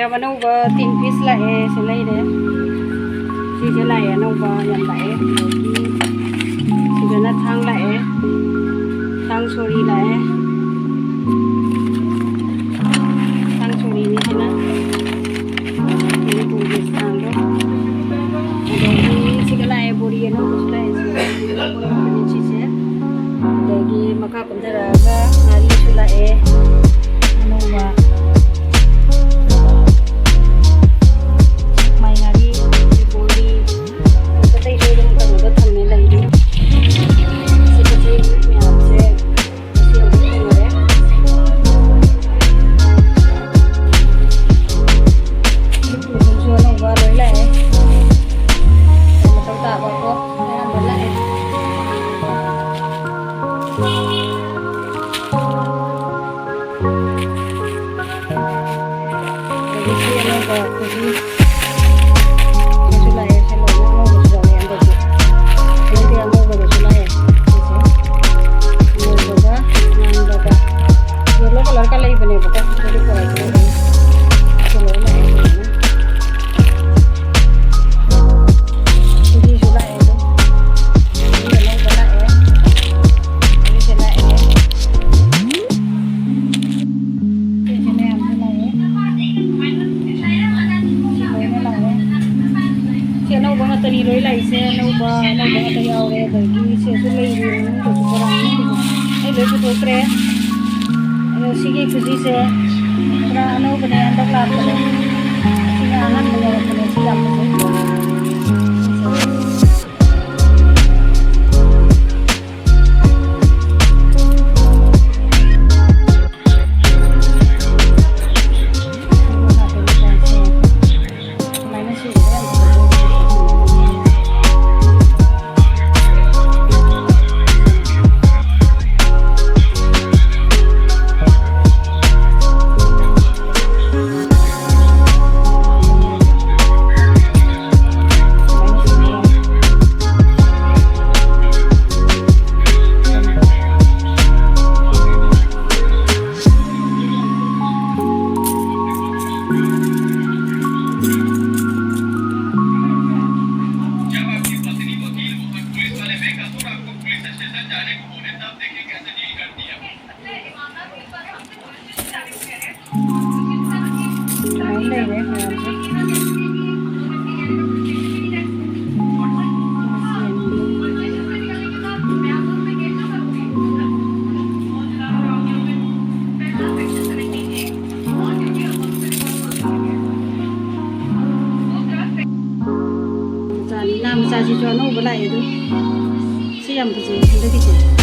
Leo mà nấu bơ tin fish lại sẽ lấy đấy. Thì thế này nấu bơ nhận lại. Thì cái nó thang lại. Thang sori lại. Thang sori như thế nào? Thì nó cũng biết thang đó. Thì cái này bori nó cũng sẽ ini cheese. Jadi maka benderaga hari sulai anu wa mai hari diboli ketai sudah kan udah thamne lagi seperti ini आपसे ऐसे होते हैं itu jualan wa loi lại मतलब tak apa yang boleh tadi loi lai se no ba tadi aure dagi se su lei ni ko kurang ni loi ko pre sige kuji se pra no bane andak lat bane singa anan bane bane siap làm ra gì cho nó lại itu siam tu sih, ada gitu.